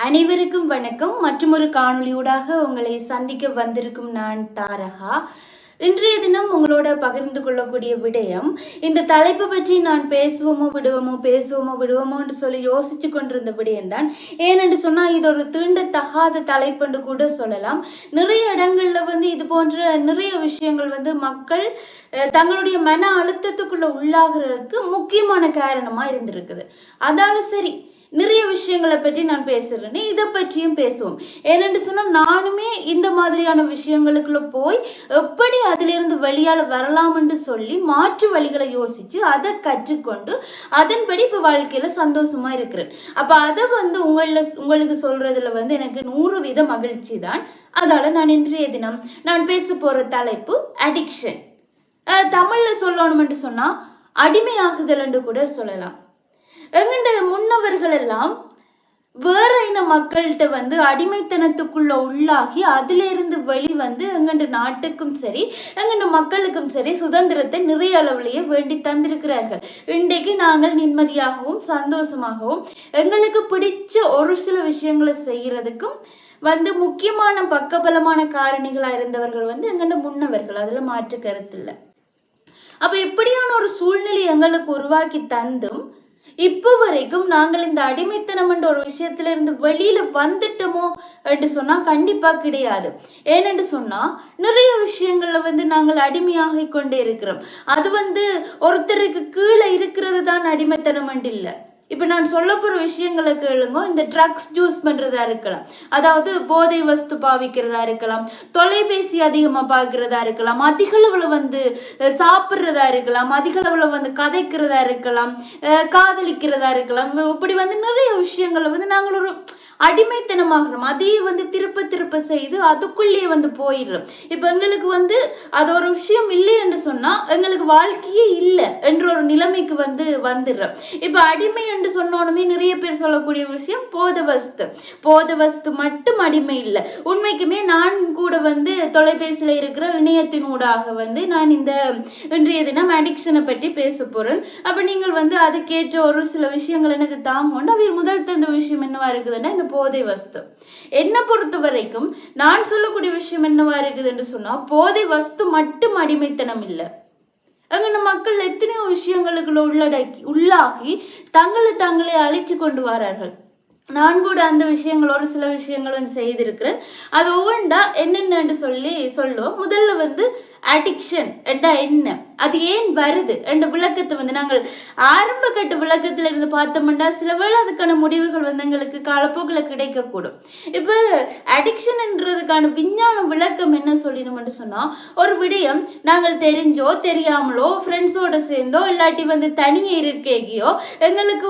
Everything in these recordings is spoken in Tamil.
அனைவருக்கும் வணக்கம். மற்றொரு காணொளியூடாக உங்களை சந்திக்க வந்திருக்கும் நான் தாரகா. இன்றைய தினம் உங்களோட பகிர்ந்து கொள்ளக்கூடிய விடயம், இந்த தலைப்பு பற்றி நான் பேசுவோமோ விடுவோமோ என்று சொல்லி யோசிச்சு கொண்டிருந்த விடயம்தான். ஏனென்று சொன்னா இது ஒரு தீண்டத்தகாத தலைப்பு என்று கூட சொல்லலாம். நிறைய இடங்கள்ல இது போன்ற நிறைய விஷயங்கள் மக்கள் தங்களுடைய மன அழுத்தத்துக்குள்ள உள்ளாகிறதுக்கு முக்கியமான காரணமா இருந்திருக்குது. அதால சரி, நிறைய விஷயங்களை பற்றி நான் பேசுறேன், இதை பற்றியும் பேசுவோம். ஏனென்று சொன்னா நானுமே இந்த மாதிரியான விஷயங்களுக்குள்ள போய் எப்படி அதிலிருந்து வெளியால வரலாம் என்று சொல்லி மாற்று வழிகளை யோசிச்சு அதை கற்றுக்கொண்டு அதன்படி இப்ப வாழ்க்கையில சந்தோஷமா இருக்கிறேன். அப்ப அதை உங்களுக்கு சொல்றதுல எனக்கு 100% மகிழ்ச்சி தான். அதால நான் இன்றைய தினம் நான் பேச போற தலைப்பு அடிக்ஷன். தமிழ்ல சொல்லணும்னு சொன்னா அடிமையாகுதல் என்று கூட சொல்லலாம். எங்கண்ட முன்னவர்கள் எல்லாம் வேற இன மக்கள்கிட்ட அடிமைத்தனத்துக்குள்ள உள்ளாகி அதிலிருந்து வெளிவந்து எங்கண்ட நாட்டுக்கும் சரி எங்கண்ட மக்களுக்கும் சரி சுதந்திரத்தை நிறைய அளவுலயே வேண்டி தந்திருக்கிறார்கள். இன்றைக்கு நாங்கள் நிம்மதியாகவும் சந்தோஷமாகவும் எங்களுக்கு பிடிச்ச ஒரு சில விஷயங்களை செய்யறதுக்கும் முக்கியமான பக்கபலமான காரணிகளா இருந்தவர்கள் எங்கண்ட முன்னவர்கள். அதுல மாற்று கருத்து இல்லை. அப்ப எப்படியான ஒரு சூழ்நிலை எங்களுக்கு உருவாக்கி தந்தும் இப்ப வரைக்கும் நாங்கள் இந்த அடிமைத்தனம் என்ற ஒரு விஷயத்துல இருந்து வெளியில வந்துட்டோமோ என்று சொன்னா கண்டிப்பா கிடையாது. ஏனென்று சொன்னா நிறைய விஷயங்கள்ல நாங்கள் அடிமையாகி கொண்டே இருக்கிறோம். அது ஒருத்தருக்கு கீழே இருக்கிறது தான் அடிமைத்தனம் என்று இல்லை. இப்ப நான் சொல்ல போற விஷயங்களை கேளுங்க. இந்த ட்ரக்ஸ் யூஸ் பண்றதா இருக்கலாம், அதாவது போதை வஸ்து பாவிக்கிறதா இருக்கலாம், தொலைபேசி அதிகமா பாக்குறதா இருக்கலாம், அதிக அளவுல சாப்பிடுறதா இருக்கலாம், அதிக அளவுல கதைக்கிறதா இருக்கலாம், காதலிக்கிறதா இருக்கலாம். இப்படி நிறைய விஷயங்களை நாங்கள் ஒரு அடிமைத்தனமாகிறோம். அதையே திருப்ப திருப்ப செய்து அதுக்குள்ளேயே போயிடுறோம். இப்ப எங்களுக்கு அது ஒரு விஷயம் இல்லை என்று சொன்னா எங்களுக்கு வாழ்க்கையே இல்லை என்ற ஒரு நிலைமைக்கு வந்துடுறோம். இப்ப அடிமை என்று சொன்னோனுமே நிறைய பேர் சொல்லக்கூடிய விஷயம் போத வஸ்து மட்டும் அடிமை இல்லை. உண்மைக்குமே நான் கூட தொலைபேசியில இருக்கிற இணையத்தினூடாக நான் இந்த இன்றைய தினம் அடிக்ஷனை பற்றி பேச போறேன். அப்ப நீங்கள் அதுக்கேற்ற ஒரு சில விஷயங்கள் எனக்கு தாங்கொண்டு அவை முதல் தந்த விஷயம் என்னவா இருக்குதுன்னா இந்த போதை வஸ்து. என்ன பொறுத்த வரைக்கும் நான் சொல்லக்கூடிய விஷயம் என்னவா இருக்குது என்று சொன்னா, போதை வஸ்து மட்டும் அடிமைத்தனம் இல்லை. அங்க மக்கள் எத்தனையோ விஷயங்களுக்குள்ள உள்ளாகி தங்களை அழைச்சு கொண்டு வரார்கள். நான் கூட அந்த விஷயங்கள் ஒரு சில விஷயங்கள் செய்திருக்கிறேன். அது ஒவ்வொன்றா என்னென்னு சொல்லுவோம். முதல்ல அடிக்ஷன் என்ன, அது ஏன் வருது என்ற விளக்கத்தை நாங்கள் ஆரம்ப கட்ட விளக்கத்துல இருந்து பார்த்தோம்னா சில வேளை அதுக்கான முடிவுகள் எங்களுக்கு காலப்போக்கில் கிடைக்கக்கூடும். இப்ப அடிக்ஷன்ன்றதுக்கான விஞ்ஞான விளக்கம் என்ன சொல்லணும்னு சொன்னா, ஒரு விடயம் நாங்கள் தெரிஞ்சோ தெரியாமலோ ஃப்ரெண்ட்ஸோட சேர்ந்தோ இல்லாட்டி தனியே இருக்கேகியோ எங்களுக்கு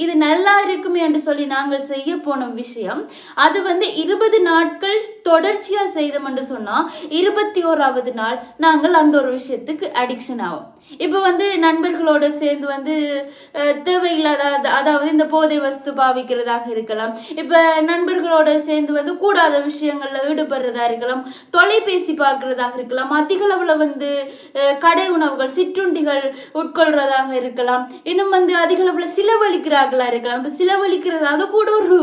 இது நல்லா இருக்குமே என்று சொல்லி நாங்கள் செய்ய போன விஷயம், அது 20 நாட்கள் தொடர்ச்சியா செய்தோம் என்று சொன்னா 21வது நாள் நாங்கள் அந்த ஒரு விஷயத்துக்கு அடிக்ஷன் ஆகும். இப்ப நண்பர்களோட சேர்ந்து தேவையில்லாத, அதாவது இந்த போதை வஸ்து பாவிக்கிறதாக இருக்கலாம், இப்ப நண்பர்களோட சேர்ந்து கூடாத விஷயங்கள்ல ஈடுபடுறதா இருக்கலாம், தொலைபேசி பார்க்கறதாக இருக்கலாம், அதிக அளவுல கடை உணவுகள் சிற்றுண்டிகள் உட்கொள்றதாக இருக்கலாம், இன்னும் அதிக அளவுல சிலவழிக்கிறார்களா இருக்கலாம். இப்ப சிலவழிக்கிறது அது கூட ஒரு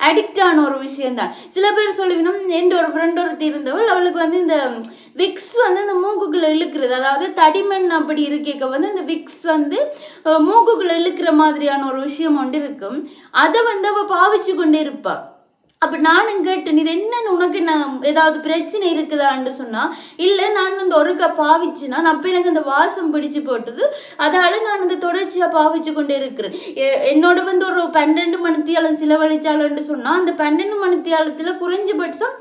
அடிக்ட் ஆன ஒரு விஷயம் தான். சில பேர் சொல்லுவினோம், எந்த ஒரு ஃப்ரெண்ட் ஒருத்தி இருந்தவள், அவளுக்கு இந்த விக்ஸ் இந்த மூக்குக்குள்ள இழுக்கிறது, அதாவது தடிமண் அப்படி இருக்க இந்த விக்ஸ் மூக்குக்குள்ள இழுக்கிற மாதிரியான ஒரு விஷயம் ஒன்று இருக்கும். அதை அவ பாவிச்சு கொண்டே இருப்பா. அப்ப நானும் கேட்டேன், இது என்னன்னு, உனக்கு நான் ஏதாவது பிரச்சனை இருக்குதான்னு சொன்னா, இல்ல நான் ஒருக்கா பாவிச்சுன்னா அப்ப எனக்கு அந்த வாசம் பிடிச்சு போட்டது, அதால நான் தொடர்ச்சியா பாவிச்சு கொண்டே இருக்கிறேன். என்னோட ஒரு 12 மணித்தியாலம் செலவழிச்சாலுன்னு சொன்னா அந்த 12 மணித்தியாலத்துல குறைஞ்சபட்சம்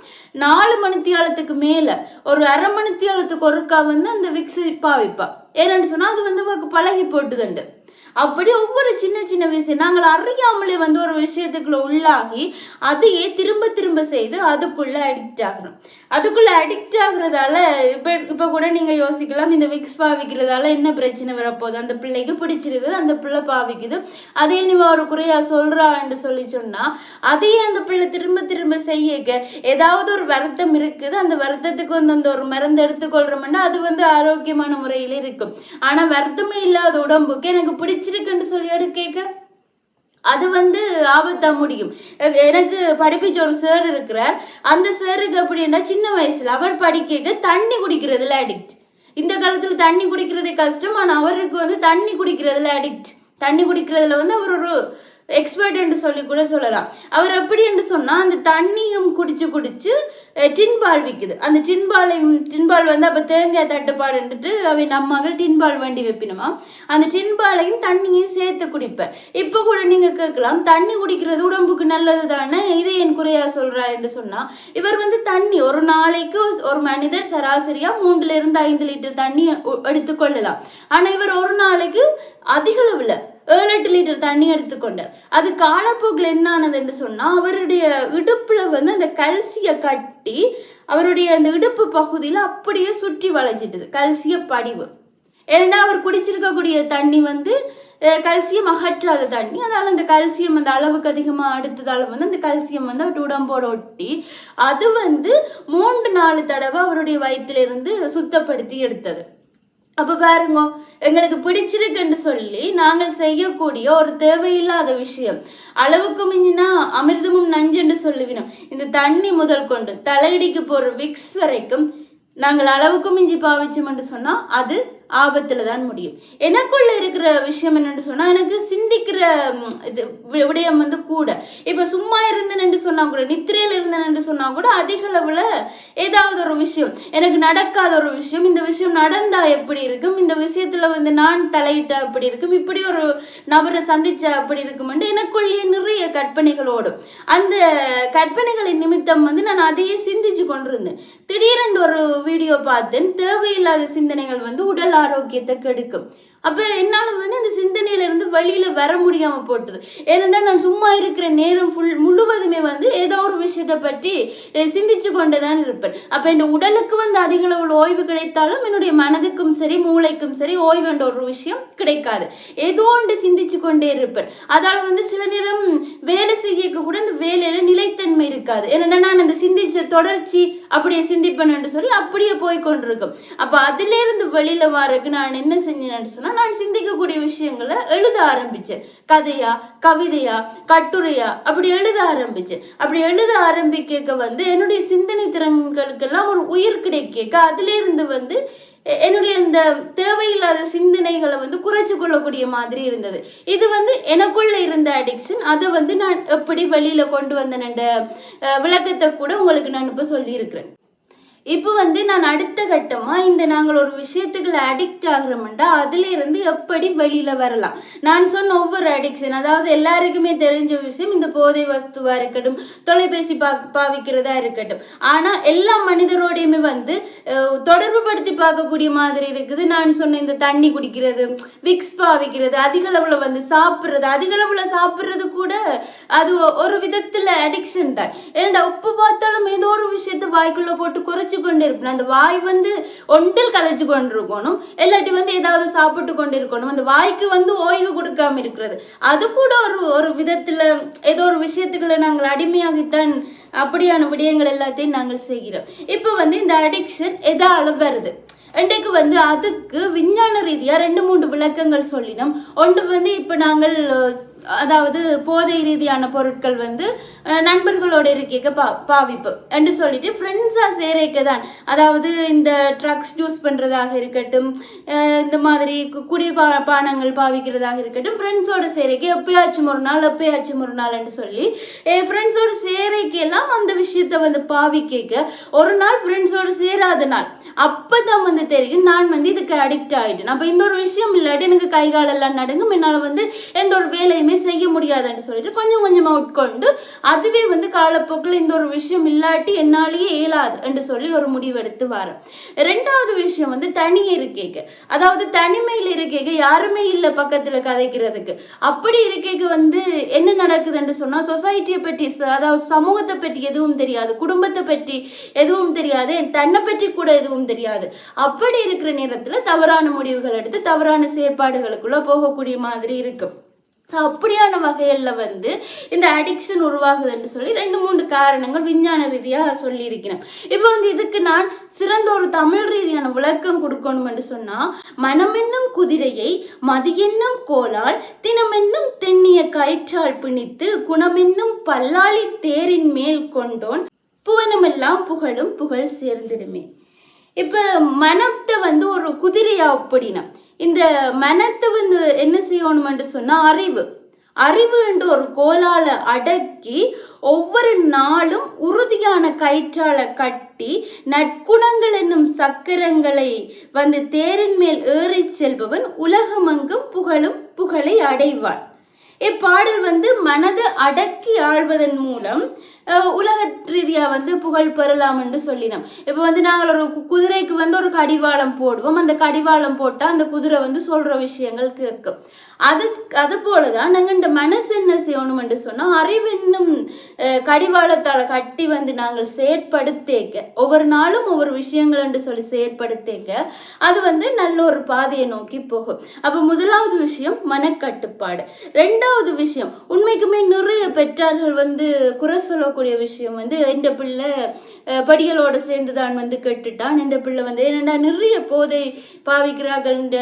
4 மணித்தியாலத்துக்கு மேல ஒரு அரை மணித்தியாலத்துக்கு ஒருக்கா அந்த விக்ஸ் பாவிப்பா. ஏன்னு சொன்னா அது பழகி போட்டுதுண்டு. அப்படி ஒவ்வொரு சின்ன சின்ன விஷயம் நாங்கள் அறியாமலே ஒரு விஷயத்துக்குள்ள உள்ளாகி அதையே திரும்ப திரும்ப செய்து அதுக்குள்ள அடிக்ட் ஆகணும். அதுக்குள்ள அடிக்ட் ஆகுறதால இப்ப கூட நீங்க யோசிக்கலாம், இந்த விக்ஸ் பாவிக்கிறதால என்ன பிரச்சனை வரப்போகுது, அந்த பிள்ளைக்கு பிடிச்சிருக்குது, அந்த பிள்ளை பாவிக்குது, அதே நீ ஒரு குறையா சொல்றான்னு சொன்னா அதையே அந்த பிள்ளை திரும்ப திரும்ப செய்ய ஏதாவது ஒரு வருத்தம் இருக்குது, அந்த வருத்தத்துக்கு அந்த ஒரு மருந்து எடுத்துக்கொள்றோம்னா அது ஆரோக்கியமான முறையில இருக்கும். ஆனா வருத்தமே இல்லாத உடம்புக்கு எனக்கு பிடிச்சிருக்குன்னு சொல்லி கேட்க அது வந்து ஆபத்தா முடியும். எனக்கு படிப்பிச்ச ஒரு சார் இருக்கிறார். அந்த சாருக்கு அப்படின்னா சின்ன வயசுல அவர் படிக்க தண்ணி குடிக்கிறதுல அடிக்ட். இந்த காலத்துல தண்ணி குடிக்கிறதே கஷ்டம். ஆனா அவருக்கு வந்து தண்ணி குடிக்கிறதுல அடிக்ட். தண்ணி குடிக்கிறதுல வந்து அவர் ஒரு எக்ஸ்பர்ட் என்று சொல்லி கூட சொல்லலாம். அவர் எப்படி என்று சொன்னா அந்த தண்ணியும் குடிச்சு குடிச்சு டின்பால் விற்குது. அந்த டின்பால் வந்து அப்ப தேங்காய் தட்டுப்பாடுன்ட்டு அவன் அம்மாக்கள் டின்பால் வண்டி வைப்பினுமா, அந்த டின்பாலையும் தண்ணியும் சேர்த்து குடிப்பேன். இப்ப கூட நீங்க கேட்கலாம், தண்ணி குடிக்கிறது உடம்புக்கு நல்லது தானே, இதை என் குறையா சொல்றாரு என்று சொன்னா, இவர் வந்து தண்ணி ஒரு நாளைக்கு ஒரு மனிதர் சராசரியா 3 to 5 லிட்டர் தண்ணி எடுத்துக்கொள்ளலாம். ஆனா இவர் ஒரு நாளைக்கு அதிக அளவுல 7-8 லிட்டர் தண்ணி எடுத்துக்கொண்டார். அது காலப்போக்கில் என்ன ஆனது என்று சொன்னா, அவருடைய இடுப்புல வந்து அந்த கல்சிய கட்டி அவருடைய அந்த இடுப்பு பகுதியில அப்படியே சுற்றி வளைஞ்சிட்டது கல்சிய படிவு. ஏன்னா அவர் குடிச்சிருக்கக்கூடிய தண்ணி வந்து கல்சியம் அகற்றாத தண்ணி. அதனால அந்த கல்சியம் அந்த அளவுக்கு அதிகமா எடுத்ததால வந்து அந்த கல்சியம் வந்து அவர் உடம்போட ஒட்டி அது வந்து 3-4 தடவை அவருடைய வயிற்றிலிருந்து சுத்தப்படுத்தி எடுத்தது. அப்ப பாருங்க, எங்களுக்கு பிடிச்சிருக்குன்னு சொல்லி நாங்கள் செய்யக்கூடிய ஒரு தேவையில்லாத விஷயம். அளவுக்கு மிஞ்சினா அமிர்தமும் நஞ்சென்று சொல்லுவினோம். இந்த தண்ணி முதல் கொண்டு தலையடிக்கு போற விக்ஸ் வரைக்கும் நாங்கள் அளவுக்கு மிஞ்சி பாவிச்சோம் என்று சொன்னா அது ஆபத்துல தான் முடியும். எனக்குள்ள இருக்கிற விஷயம் என்னன்னு சொன்னா, எனக்கு சிந்திக்கிற விடயம் வந்து கூட. இப்ப சும்மா இருந்தேன்னு சொன்னா கூட, நித்திரையில இருந்தேன்னு சொன்னா கூட அதிக அளவுல ஏதாவது ஒரு விஷயம் எனக்கு நடக்காத ஒரு விஷயம், இந்த விஷயம் நடந்தா எப்படி இருக்கும், இந்த விஷயத்துல வந்து நான் தலையிட்ட அப்படி இருக்கும், இப்படி ஒரு நபரை சந்திச்ச அப்படி இருக்கும் என்று எனக்குள்ளேயே நிறைய கற்பனைகள் ஓடும். அந்த கற்பனைகளின் நிமித்தம் வந்து நான் அதையே சிந்திச்சு கொண்டிருந்தேன். திடீரென்று ஒரு வீடியோ பார்த்தேன். தேவையில்லாத சிந்தனைகள் வந்து உடல் ஆரோக்கியத்தை கெடுக்கும். அப்ப என்னால வந்து அந்த சிந்தனையில இருந்து வெளியில வர முடியாம போட்டுது. ஏன்னா நான் சும்மா இருக்கிற நேரம் முழுவதுமே வந்து ஏதோ ஒரு விஷயத்த பற்றி சிந்திச்சு கொண்டுதான் இருப்பேன். அப்ப என் உடலுக்கு வந்து அதிக அளவு ஓய்வு கிடைத்தாலும் என்னுடைய மனதுக்கும் சரி மூளைக்கும் சரி ஓய்வு என்ற ஒரு விஷயம் கிடைக்காது. ஏதோ ஒன்று சிந்திச்சு கொண்டே இருப்பேன். அதால வந்து சில நேரம் வேலை செய்ய கூட இந்த வேலையில நிலைத்தன்மை இருக்காது. ஏன்னா நான் அந்த சிந்திச்ச தொடர்ச்சி அப்படியே சிந்திப்பேன் என்று சொல்லி அப்படியே போய் கொண்டிருக்கும். அப்ப அதுல இருந்து வெளியில வர்றதுக்கு நான் என்ன செஞ்சேன்னு சொன்னா, நான் சிந்திக்கக்கூடிய விஷயங்களை எழுத ஆரம்பிச்சேன். கதையா, கவிதையா, கட்டுரையா அப்படி எழுத ஆரம்பிச்சேன். அப்படி எழுத ஆரம்பிக்க வந்து என்னுடைய சிந்தனை திறன்களுக்கெல்லாம் ஒரு உயிர் கிடைக்க அதுல இருந்து வந்து என்னுடைய இந்த தேவையில்லாத சிந்தனைகளை வந்து குறைச்சு கொள்ளக்கூடிய மாதிரி இருந்தது. இது வந்து எனக்குள்ள இருந்த அடிக்ஷன். அதை வந்து நான் எப்படி வெளியில கொண்டு வந்தேன் விளக்கத்தை கூட உங்களுக்கு நான் இப்ப சொல்லி இருக்கிறேன். இப்போ வந்து நான் அடுத்த கட்டமா இந்த நாங்கள் ஒரு விஷயத்துக்குள்ள அடிக்ட் ஆகுறோம்டா அதுல இருந்து எப்படி வெளியில வரலாம். நான் சொன்ன ஒவ்வொரு அடிக்ஷன், அதாவது எல்லாருக்குமே தெரிஞ்ச விஷயம், இந்த போதை வஸ்துவா இருக்கட்டும், தொலைபேசி பாவிக்கிறதா இருக்கட்டும். ஆனா எல்லா மனிதரோடையுமே வந்து தொடர்பு படுத்தி பார்க்கக்கூடிய மாதிரி இருக்குது. நான் சொன்ன இந்த தண்ணி குடிக்கிறது, விக்ஸ் பாவிக்கிறது, அதிக அளவுல வந்து சாப்பிடுறது, அதிக அளவுல சாப்பிடுறது கூட அது ஒரு விதத்துல அடிக்ஷன் தான். ஏன்னா உப்பு பார்த்தாலும் ஏதோ ஒரு விஷயத்த வாய்க்குள்ள போட்டு குறைச்சு கொண்டு இருப்பேன். அந்த வாய் வந்து ஒன்றில் கதைச்சு கொண்டிருக்கணும், இல்லாட்டி வந்து ஏதாவது சாப்பிட்டு கொண்டு இருக்கணும். அந்த வாய்க்கு வந்து ஓய்வு கொடுக்காம இருக்கிறது அது கூட ஒரு விதத்துல ஏதோ ஒரு விஷயத்துக்குள்ள நாங்கள் அடிமையாகித்தான் அப்படியான விடயங்கள் எல்லாத்தையும் நாங்கள் செய்கிறோம். இப்ப வந்து இந்த அடிக்ஷன் எதால வருது இன்றைக்கு வந்து அதுக்கு விஞ்ஞான ரீதியா 2-3 விளக்கங்கள் சொல்லினோம். ஒன்று வந்து இப்ப நாங்கள் அதாவது போதை ரீதியான பொருட்கள் வந்து நண்பர்களோட இருக்க பாவிப்பு என்று சொல்லிட்டு ஃப்ரெண்ட்ஸா சேரைக்க தான், அதாவது இந்த ட்ரக்ஸ் யூஸ் பண்றதாக இருக்கட்டும், இந்த மாதிரி பானங்கள் பாவிக்கிறதாக இருக்கட்டும், ஃப்ரெண்ட்ஸோட சேரைக்கு எப்பயாச்சும் ஒரு நாள் என்று சொல்லி ஃப்ரெண்ட்ஸோட சேரைக்கு எல்லாம் அந்த விஷயத்த வந்து பாவிக்க ஒரு நாள் ஃப்ரெண்ட்ஸோட சேராத நாள் அப்பதான் வந்து தெரியும் நான் வந்து இதுக்கு அடிக்ட் ஆயிட்டேன். அப்ப இந்த ஒரு விஷயம் இல்லாட்டி எனக்கு கை காலெல்லாம் நடுங்கும், என்னால வந்து எந்த ஒரு வேலையுமே செய்ய முடியாதுன்னு சொல்லிட்டு கொஞ்சம் கொஞ்சமா உட்கொண்டு அதுவே வந்து காலப்போக்கில் இந்த ஒரு விஷயம் இல்லாட்டி என்னாலேயே இயலாது என்று சொல்லி ஒரு முடிவெடுத்து வரேன். 2வது விஷயம் வந்து தனியே இருக்கேக்க, அதாவது தனிமையில இருக்கேக்க யாருமே இல்லை பக்கத்துல கதைக்கிறதுக்கு. அப்படி இருக்கேக்க வந்து என்ன நடக்குதுன்னு சொன்னா, சொசைட்டியை பற்றி அதாவது சமூகத்தை பற்றி எதுவும் தெரியாது, குடும்பத்தை பற்றி எதுவும் தெரியாது, தன்னை பற்றி கூட எதுவும் தெரியாது. அப்படி இருக்கிற நேரத்துல தவறான முடிவுகள் எடுத்து தவறான செயற்பாடுகளுக்குள்ள போகக்கூடிய மாதிரி இருக்கும். அப்படியான வகையில வந்து இந்த அடிக்ஷன் உருவாகுதுன்னு சொல்லி 2-3 காரணங்கள் விஞ்ஞான ரீதியா சொல்லி இருக்கிறேன். இப்ப வந்து இதுக்கு நான் சிறந்த ஒரு தமிழ் ரீதியான விளக்கம் கொடுக்கணும் என்று சொன்னா, மனமென்னும் குதிரையை மதியென்னும் கோலால் தினமென்னும் தென்னிய கயிற்றால் பிணித்து குணமென்னும் பல்லாளி தேரின் மேல் கொண்டோன் புவனமெல்லாம் புகழும் புகழ் சேர்ந்திடுமே. இப்ப மனத்தை வந்து ஒரு குதிரையா அப்படின்னா இந்த மனத்தை வந்து என்ன செய்யணும்னு சொன்னா அறிவு என்று ஒரு கோலால அடக்கி ஒவ்வொரு நாளும் உறுதியான கயிற்றால கட்டி நற்குணங்கள் என்னும் சக்கரங்களை வந்து தேரின் மேல் ஏறி செல்பவன் உலகமெங்கும் புகழும் புகழை அடைவான். இப்பாடல் வந்து மனதை அடக்கி ஆழ்வதன் மூலம் உலக ரீதியா வந்து புகழ் பெறலாம் என்று சொல்லினோம். இப்ப வந்து நாங்கள் ஒரு குதிரைக்கு வந்து ஒரு கடிவாளம் போடுவோம். அந்த கடிவாளம் போட்டா அந்த குதிரை வந்து சொல்ற விஷயங்கள் கேட்கும். அது போலதான் நாங்க இந்த மனசு என்ன செய்யணும் என்று சொன்னா, அறிவென்னும் கடிவாளத்தால கட்டி வந்து நாங்கள் செயற்படுத்தேக்க ஒவ்வொரு நாளும் ஒவ்வொரு விஷயங்கள் என்று சொல்லி செயற்படுத்தேக்க அது வந்து நல்ல ஒரு பாதையை நோக்கி போகும். அப்ப முதலாவது விஷயம் மனக்கட்டுப்பாடு. 2வது விஷயம், உண்மைக்குமே நிறைய பெற்றார்கள் வந்து குறை சொல்லக்கூடிய விஷயம் வந்து எந்த பிள்ளை படிகளோட சேர்ந்துதான் வந்து கெட்டுட்டான், இந்த பிள்ளை வந்து என்னடா நிறைய போதை பாவிக்கிறார்கள் இந்த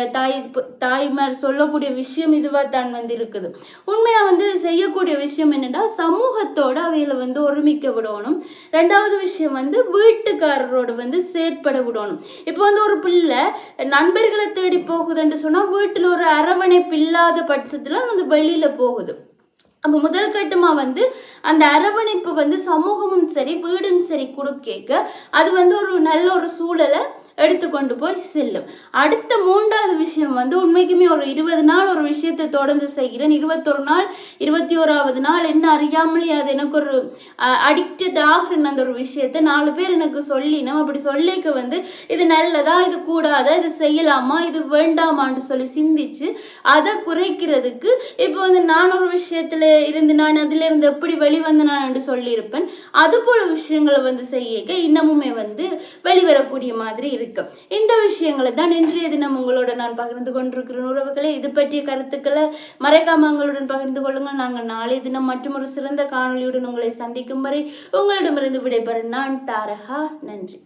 தாய்மார் சொல்லக்கூடிய விஷயம் இதுவா தான் வந்து இருக்குது. உண்மையா வந்து செய்யக்கூடிய விஷயம் என்னன்னா, சமூகத்தோட அவையில வந்து ஒருமிக்க விடணும். 2வது விஷயம் வந்து வீட்டுக்காரரோட வந்து செயற்பட விடணும். இப்ப வந்து ஒரு பிள்ளை நண்பர்களை தேடி போகுதுன்னு சொன்னா வீட்டுல ஒரு அரவணைப்பு இல்லாத பட்சத்துல வந்து வெளியில போகுது. அப்ப முதல் கட்டமா வந்து அந்த அரவணைப்பு வந்து சமூகமும் சரி வீடும் சரி கொடுக்க அது வந்து ஒரு நல்ல ஒரு சூழலை எடுத்துக்கொண்டு போய் செல்லும். அடுத்த 3வது விஷயம் வந்து உண்மைக்குமே ஒரு 20 நாள் ஒரு விஷயத்தை தொடர்ந்து செய்கிறேன், 21 நாள் 21வது நாள் என்ன அறியாமலே அது எனக்கு ஒரு அடிக்டட் ஆகுறேன் அந்த ஒரு விஷயத்த 4 பேர் எனக்கு சொல்லினோம். அப்படி சொல்லிக்க வந்து இது நல்லதா இது கூடாதா இது செய்யலாமா இது வேண்டாமான்னு சொல்லி சிந்திச்சு அதை குறைக்கிறதுக்கு இப்ப வந்து நான் ஒரு விஷயத்துல இருந்து நான் அதுல இருந்து எப்படி வெளிவந்து நான் என்று சொல்லியிருப்பேன். அது போல விஷயங்களை வந்து செய்ய இன்னமுமே வந்து வெளிவரக்கூடிய மாதிரி இருக்கு. இந்த விஷயங்களை தான் இன்றைய தினம் உங்களோட நான் பகிர்ந்து கொண்டிருக்கிற உறவுகளை. இது பற்றிய கருத்துக்களை மறைக்காம உங்களுடன் பகிர்ந்து கொள்ளுங்கள். நாங்கள் நாளைய தினம் மற்றும் ஒரு சிறந்த காணொலியுடன் உங்களை சந்திக்கும் வரை உங்களிடமிருந்து விடைபெறும் நான் தாரகா. நன்றி.